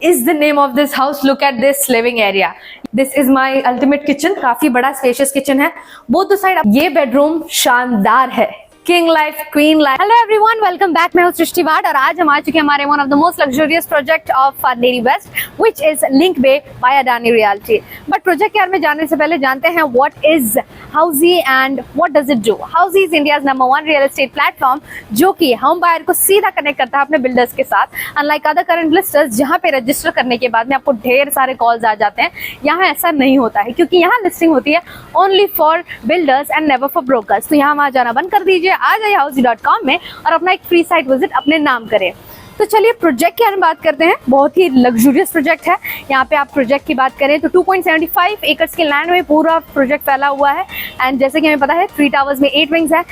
is the name of this house. Look at this living area. This is my ultimate kitchen. काफी बड़ा spacious kitchen है. Both the side ये bedroom शानदार है. King life, queen life. Hello everyone, welcome back. मैं हूं सृष्टि वाड और आज हम आ चुके हैं हमारे one of the most luxurious project of Andheri west, which is Link Bay by Adani Realty. But project के बारे में जानने से पहले जानते हैं what is Housiey and what does it do. Housiey is India's number 1 real estate platform जो कि होम बायर को सीधा कनेक्ट करता है अपने बिल्डर्स के साथ. अनलाइक अदर करंट लिस्टर्स जहां पे रजिस्टर करने के बाद में आपको ढेर सारे कॉल्स आ जाते हैं, यहाँ ऐसा नहीं होता है क्योंकि यहाँ लिस्टिंग होती है only for builders and never for brokers. तो यहाँ वहां जाना बंद कर दीजिए, आ जाइए housey.com में और अपना एक फ्री साइट विजिट अपने नाम करें. तो चलिए प्रोजेक्ट की हम बात करते हैं. बहुत ही लग्जरियस प्रोजेक्ट है. यहाँ पे आप प्रोजेक्ट की बात करें तो 2.75 एकर्स के लैंड में पूरा प्रोजेक्ट फैला हुआ है. एंड जैसे कि हमें पता है 3 टावर्स में 8 विंग्स है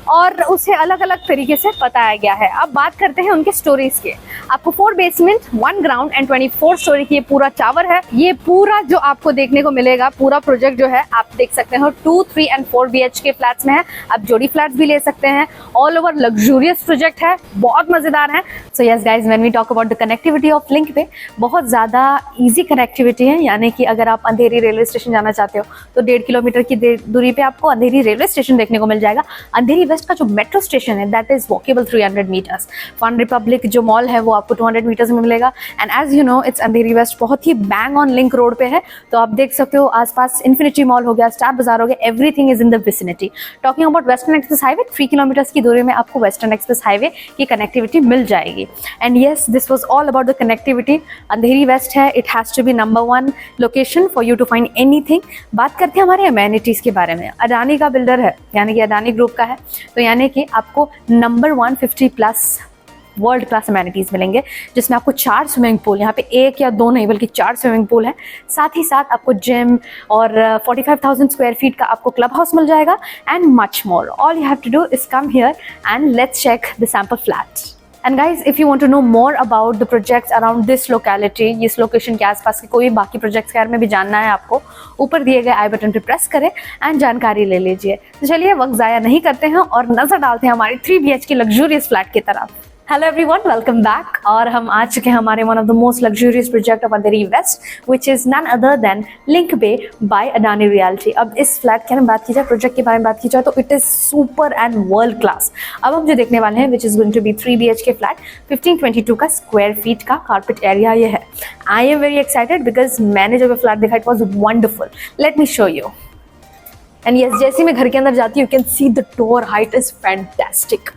और उसे अलग अलग तरीके से बताया गया है. अब बात करते हैं उनके स्टोरीज के. आपको 4 बेसमेंट, 1 ग्राउंड एंड 24 स्टोरी की ये पूरा टावर है. ये पूरा जो आपको देखने को मिलेगा, पूरा प्रोजेक्ट जो है आप देख सकते हो 2, 3 एंड 4 BHK फ्लैट्स में है. आप जोड़ी फ्लैट्स भी ले सकते हैं. ऑल ओवर लग्जरियस प्रोजेक्ट है, बहुत मजेदार है. So yes guys, when we talk about the connectivity of Link पे, बहुत ज्यादा इजी कनेक्टिविटी है. यानी कि अगर आप अंधेरी रेलवे स्टेशन जाना चाहते हो तो 1.5 किलोमीटर की दूरी पे आपको अंधेरी रेलवे स्टेशन देखने को मिल जाएगा. अंधेरी वेस्ट का जो मेट्रो स्टेशन है that is walkable 300 metres. Fun Republic जो मॉल है वो आपको 200 मीटर्स में मिलेगा. And as you know it's Andheri west बहुत ही बैंग ऑन लिंक रोड पे है. तो आप देख सकते हो आसपास इन्फिनिटी मॉल हो गया, स्टार बाजार हो गया, everything is in the vicinity. Talking about western express highway, 3 kilometres की दूरी में आपको वेस्टर्न एक्सप्रेस हाईवे की कनेक्टिविटी मिल जाएगी. And yes, this was all about the connectivity. Andheri west है, it has to be number 1 location for you to find anything. बात करते हैं हमारे अमेनिटीज के बारे में. अडानी का बिल्डर है, यानी कि अडानी ग्रुप का है, तो यानी कि आपको number 150 plus world class amenities मिलेंगे, जिसमें आपको 4 स्विमिंग पूल, यहाँ पे 1 या 2 नहीं बल्कि 4 स्विमिंग पूल है. साथ ही साथ आपको जिम और 45,000 स्क्वायर फीट का आपको क्लब हाउस मिल जाएगा and much more. All you have to do is come here and let's check the sample flat. And guys, if you want to know more about the projects around this locality, इस location के आसपास के कोई बाकी projects के बारे में भी जानना है आपको, ऊपर दिए गए आई बटन पे प्रेस करें एंड जानकारी ले लीजिए. तो चलिए वक्त ज़ाया नहीं करते हैं और नजर डालते हैं हमारी 3 BHK लग्जरियस फ्लैट की तरफ. Hello everyone, welcome back. और हम आ चुके हैं हमारे one of the most luxurious project of Andheri west, which is none other than Link Bay by Adani Realty. अब इस फ्लैट की हम बात की जाए, प्रोजेक्ट के बारे में बात की जाए तो it is super and world class. अब हम जो देखने वाले हैं which is going to be 3 BHK flat, 1522 का स्क्वायर फीट का कारपेट एरिया ये है. I am very excited because मैंने जब ये फ्लैट देखा it was wonderful. Let me show you. And yes, जैसे मैं घर के अंदर जाती हूँ, you can see the door height is fantastic.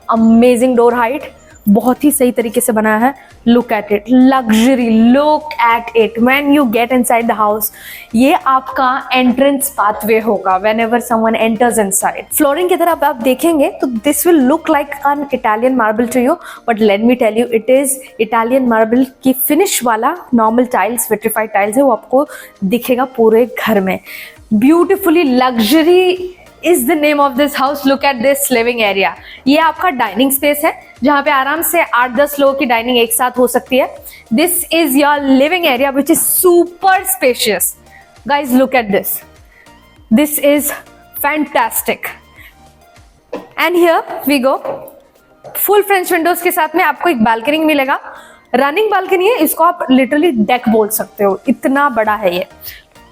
Amazing door height, बहुत ही सही तरीके से बनाया है. Look at it, luxury, look at it. When you get inside the house, ये आपका एंट्रेंस पाथवे होगा whenever someone enters inside. Flooring की तरफ आप देखेंगे तो this will look like an Italian marble to you, but let me tell you it is Italian marble की finish वाला नॉर्मल टाइल्स, विट्रीफाइड टाइल्स है, वो आपको दिखेगा पूरे घर में. Beautifully luxury is the name of this house. Look at this living area. ये आपका डाइनिंग स्पेस है जहाँ पे आराम से 8-10 लोगों की डाइनिंग एक साथ हो सकती है. This is your living area which is super spacious. Guys, look at this. This is fantastic. And here we go. Full French windows के साथ में आपको एक बालकनी मिलेगा. रनिंग बालकनी है, इसको आप लिटरली डेक बोल सकते हो, इतना बड़ा है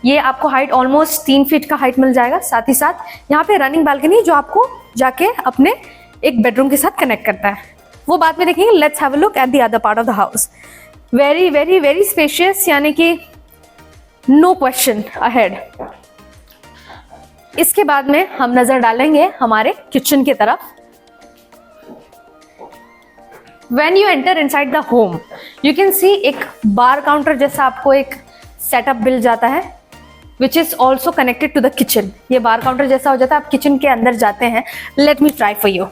ये आपको हाइट ऑलमोस्ट 3 फीट का हाइट मिल जाएगा. साथ ही साथ यहाँ पे रनिंग बालकनी जो आपको जाके अपने एक बेडरूम के साथ कनेक्ट करता है, वो बाद में देखेंगे. Let's have a look at the other part of the house. Very very very spacious, यानी कि नो क्वेश्चन अहेड. इसके बाद में हम नजर डालेंगे हमारे किचन की तरफ. When you enter inside the home, you can see एक बार काउंटर जैसा आपको एक सेटअप मिल जाता है, which is also connected to the kitchen. ये बार काउंटर जैसा हो जाता है, आप किचन के अंदर जाते हैं. Let me try for you.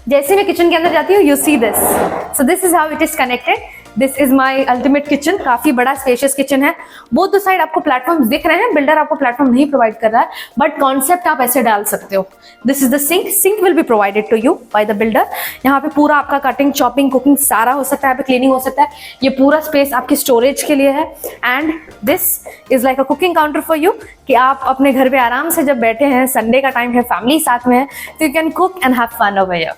जैसे मैं किचन के अंदर जाती हूँ, you see this. So this is how it is connected. This is my ultimate kitchen. काफी बड़ा स्पेशियस किचन है. बोथ द साइड आपको प्लेटफॉर्म दिख रहे हैं. बिल्डर आपको प्लेटफॉर्म नहीं प्रोवाइड कर रहा है, बट कॉन्सेप्ट आप ऐसे डाल सकते हो. This is the sink. Sink will be provided to you by the builder. यहाँ पे पूरा आपका कटिंग, चॉपिंग, कुकिंग सारा हो सकता है. यहाँ पे क्लीनिंग हो सकता है. ये पूरा स्पेस आपकी स्टोरेज के लिए है. And this is like a cooking counter for you, कि आप अपने घर पे आराम से जब बैठे हैं, संडे का टाइम है, फैमिली साथ में है, तो you can cook and have fun over here.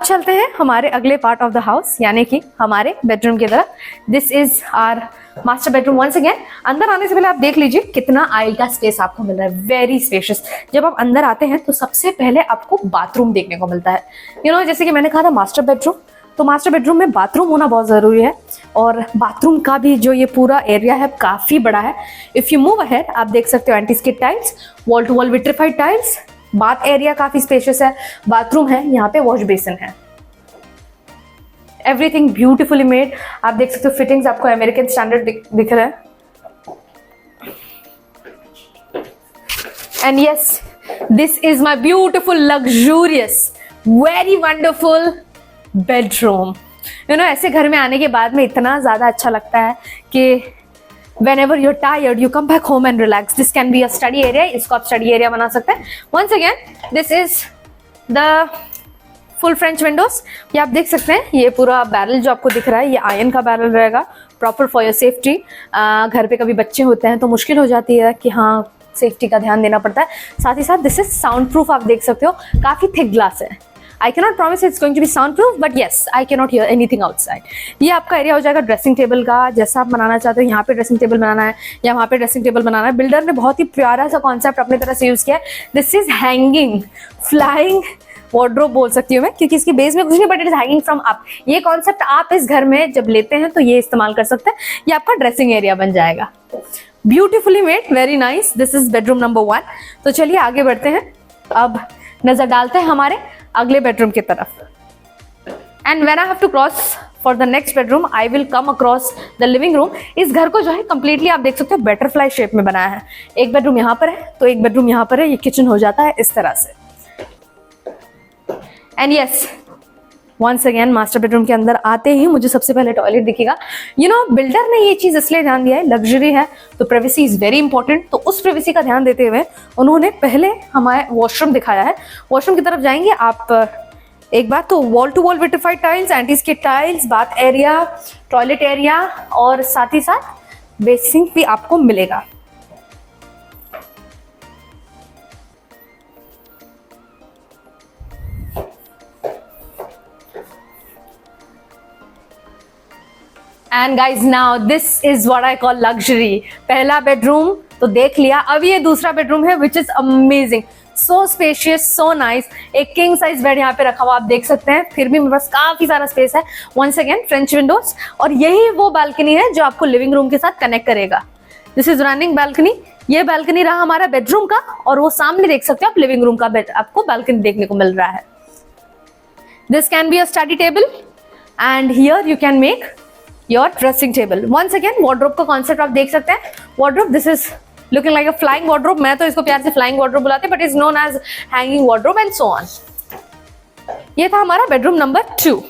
अब चलते हैं हमारे अगले पार्ट ऑफ द हाउस, यानी कि हमारे बेडरूम की तरफ। This is our master bedroom once again. अंदर आने से पहले आप देख लीजिए कितना आइल का स्पेस आपको मिल रहा है, वेरी स्पेशियस। जब आप अंदर आते हैं तो सबसे पहले आपको बाथरूम देखने को मिलता है। जैसे कि मैंने कहा था मास्टर बेडरूम, तो मास्टर बेडरूम में बाथरूम होना बहुत जरूरी है, और बाथरूम का भी जो ये पूरा एरिया है काफी बड़ा है। इफ यू मूव अहेड आप देख सकते हो anti skid tiles, wall to wall vitrified tiles, bath area काफी स्पेशियस है, बाथरूम है, यहाँ पे वॉश बेसिन है, एवरीथिंग ब्यूटिफुली मेड। आप देख सकते हो फिटिंग्स आपको अमेरिकन स्टैंडर्ड दिख रहा है। And yes, this is my beautiful luxurious very wonderful bedroom. ऐसे घर में आने के बाद में इतना ज्यादा अच्छा लगता है कि whenever you're tired you come back home and relax. This can be a study area, इसको आप study area बना सकते हैं। Once again this is the full French windows। ये आप देख सकते हैं, ये पूरा बैरल जो आपको दिख रहा है ये आयरन का बैरल रहेगा, प्रॉपर फॉर योर सेफ्टी। घर पे कभी बच्चे होते हैं तो मुश्किल हो जाती है कि हाँ सेफ्टी का ध्यान देना पड़ता है। साथ ही साथ दिस इज साउंड प्रूफ, आप देख सकते हो काफी थिक ग्लास है। I cannot promise it's going to be soundproof, but yes, I cannot hear anything outside। ये आपका एरिया हो जाएगा ड्रेसिंग टेबल का, जैसा आप बनाना चाहते हो। यहाँ पे ड्रेसिंग टेबल बनाना है या वहाँ पे ड्रेसिंग टेबल बनाना है, बिल्डर ने बहुत ही प्यारा सा कॉन्सेप्ट अपनी तरह से यूज किया है। This is hanging flying wardrobe बोल सकती हूँ मैं, क्योंकि इसकी बेस में कुछ नहीं, but it is hanging from up. ये कॉन्सेप्ट आप इस घर में जब लेते हैं तो ये इस्तेमाल कर सकते हैं, ये आपका ड्रेसिंग एरिया बन जाएगा। Beautifully made, very nice. This is bedroom number 1। तो चलिए आगे बढ़ते हैं, अब नजर डालते हैं हमारे अगले बेडरूम की तरफ। And when I have to cross for the next bedroom I will come across the living room. इस घर को जो है कंप्लीटली आप देख सकते हो बटरफ्लाई शेप में बनाया है। एक बेडरूम यहाँ पर है तो एक बेडरूम यहाँ पर है, ये किचन हो जाता है इस तरह से। And yes, once again master bedroom के अंदर आते ही मुझे सबसे पहले टॉयलेट दिखेगा। बिल्डर ने ये चीज इसलिए ध्यान दिया है, लग्जरी है तो प्राइवेसी इज वेरी इंपॉर्टेंट, तो उस प्राइवेसी का ध्यान देते हुए उन्होंने पहले हमारे वॉशरूम दिखाया है। वॉशरूम की तरफ जाएंगे आप एक बार, तो wall to wall vitrified tiles, anti skid tiles, bath area, toilet area और साथ ही साथ बेसिन भी आपको मिलेगा। And guys now this is what I call luxury. पहला बेडरूम तो देख लिया, अब ये दूसरा बेडरूम है which is amazing, so spacious, so nice. एक किंग साइज बेड यहाँ पे रखा हुआ आप देख सकते हैं, फिर भी मेरे पास काफी सारा स्पेस है। वंस अगेन फ्रेंच विंडोज, और यही वो बालकनी है जो आपको लिविंग रूम के साथ कनेक्ट करेगा। This is running balcony. ये बालकनी रहा हमारा बेडरूम का, और वो सामने देख सकते हो आप लिविंग रूम का बेड, आपको बालकनी देखने को मिल रहा है। This can be a study table and here you can make your dressing table. Once again wardrobe का कॉन्सेप्ट आप देख सकते हैं। Wardrobe, this is looking like a flying wardrobe, मैं तो इसको प्यार से फ्लाइंग वार्डरोब बुलाते हैं, but is known as hanging wardrobe and so on. ये था हमारा बेडरूम नंबर 2।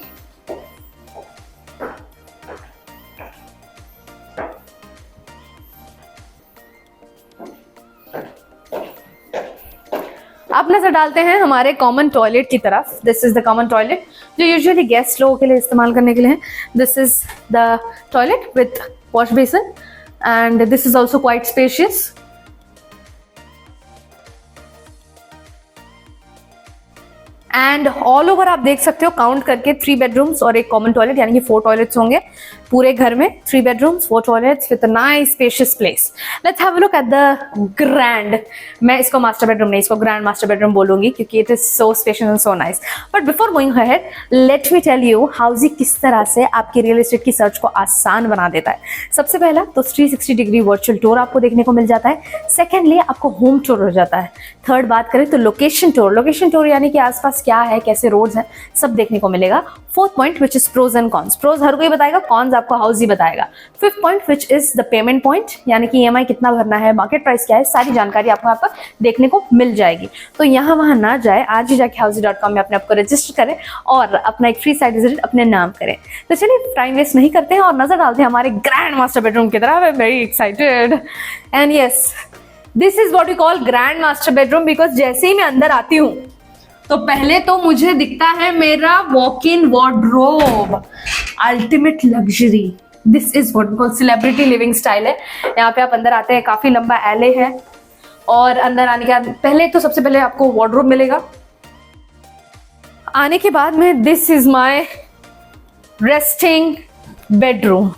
अब नजर डालते हैं हमारे कॉमन टॉयलेट की तरफ। This is the common toilet जो यूजुअली गेस्ट लोगों के लिए इस्तेमाल करने के लिए है। This is the toilet with wash basin and this is also quite spacious. And all over आप देख सकते हो काउंट करके 3 बेडरूम्स और एक कॉमन टॉयलेट, यानी कि 4 टॉयलेट्स होंगे पूरे घर में। 3 bedrooms 4 toilets with a nice spacious place. Let's have a look at the grand, मैं इसको मास्टर बेडरूम नहीं, इसको ग्रैंड मास्टर बेडरूम बोलूंगी क्योंकि it is so spacious and so nice. But before going ahead let me tell you हाउजी किस तरह से आपकी रियल एस्टेट की सर्च को आसान बना देता है। सबसे पहला तो 360 डिग्री वर्चुअल टूर आपको देखने को मिल जाता है। सेकेंडली आपको होम टूर हो जाता है। थर्ड बात करें तो लोकेशन टूर, लोकेशन टूर यानी कि आसपास क्या है, कैसे रोड्स हैं, सब देखने को मिलेगा। Fourth point which is pros and cons, pros हर कोई बताएगा, कॉन्स आपको हाउस ही बताएगा। Fifth point which is the payment point, यानी कि ईएमआई कितना भरना है, मार्केट प्राइस क्या है, सारी जानकारी आपको यहाँ पर देखने को मिल जाएगी। तो यहाँ वहां ना जाए, आज ही जाके housey.com में अपने आपको रजिस्टर करें और अपना एक फ्री साइट विजिट अपने नाम करें। तो चलिए टाइम वेस्ट नहीं करते हैं और नजर डालते हैं हमारे ग्रैंड मास्टर बेडरूम की तरफ। I am very excited and yes, this is what we call grand master bedroom, because जैसे ही मैं अंदर आती हूँ तो पहले तो मुझे दिखता है मेरा walk in wardrobe, ultimate luxury. This is what we call celebrity living style है। यहाँ पे आप अंदर आते हैं, काफी लंबा एले है और अंदर आने के बाद पहले तो सबसे पहले आपको वार्डरोब मिलेगा। आने के बाद में this is my resting bedroom.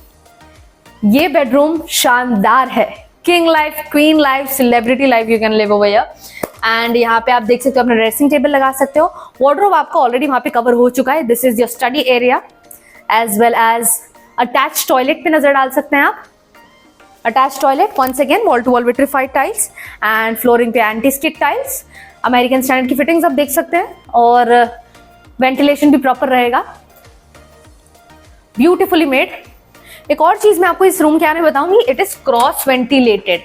ये बेडरूम शानदार है, king life, queen life, celebrity life you can live over here. And यहाँ पे आप देख सकते हो अपना ड्रेसिंग टेबल लगा सकते हो। वार्डरोब आपका ऑलरेडी वहां पे कवर हो चुका है। This is your study area as well as attach toilet पे नजर डाल सकते हैं आप। Attach toilet, once again wall to wall vitrified tiles and flooring पे anti skid tiles. American standard की फिटिंग्स आप देख सकते हैं और वेंटिलेशन भी प्रॉपर रहेगा, ब्यूटिफुली मेड। एक और चीज मैं आपको इस रूम के आने बताऊंगी, इट इज क्रॉस वेंटिलेटेड,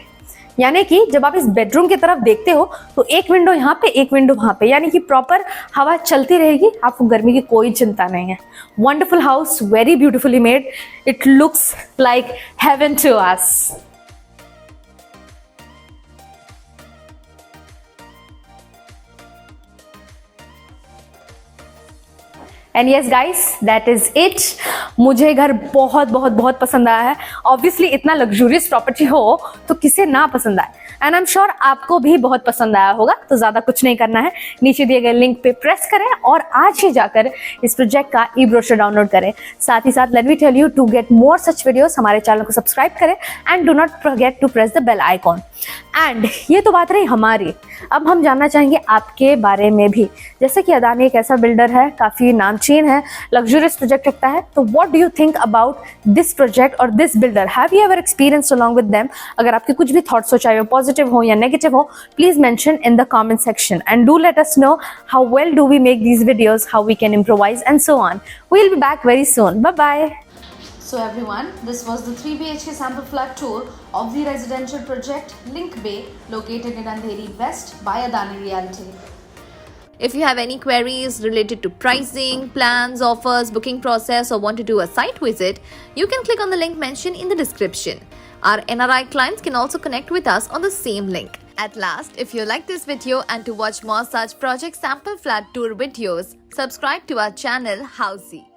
यानी कि जब आप इस बेडरूम की तरफ देखते हो तो एक विंडो यहाँ पे, एक विंडो वहां पे, यानी कि प्रॉपर हवा चलती रहेगी, आपको गर्मी की कोई चिंता नहीं है। Wonderful house, very beautifully made, it looks like heaven to us. And yes guys, that is it. मुझे घर बहुत बहुत बहुत पसंद आया है। ऑब्वियसली इतना लग्जूरियस प्रॉपर्टी हो तो किसे ना पसंद आए, एंड आई एम श्योर आपको भी बहुत पसंद आया होगा। तो ज्यादा कुछ नहीं करना है, नीचे दिए गए लिंक पे प्रेस करें और आज ही जाकर इस प्रोजेक्ट का ई ब्रोशर डाउनलोड करें। साथ ही साथ let me tell you, to get more such videos हमारे चैनल को सब्सक्राइब करें and do not forget to press the bell icon. And ये तो बात रही हमारी, अब हम जानना चाहेंगे आपके बारे में भी। जैसे कि अदानी एक ऐसा बिल्डर है, काफी नामचीन है, लग्जूरियस प्रोजेक्ट रखता है, तो what do you think about this project और this builder? Have you ever experienced along with them? अगर आपके कुछ भी थॉट्स हो, चाहे वो पॉजिटिव हो या नेगेटिव हो, please mention in the comment section and do let us know how well do we make these videos, how we can improvise and so on. We'll be back very soon. Bye bye. So everyone, this was the 3 BHK sample flat tour of the residential project Link Bay, located in Andheri West by Adani Realty. If you have any queries related to pricing, plans, offers, booking process, or want to do a site visit, you can click on the link mentioned in the description. Our NRI clients can also connect with us on the same link. At last, if you like this video and to watch more such project sample flat tour videos, subscribe to our channel Housey.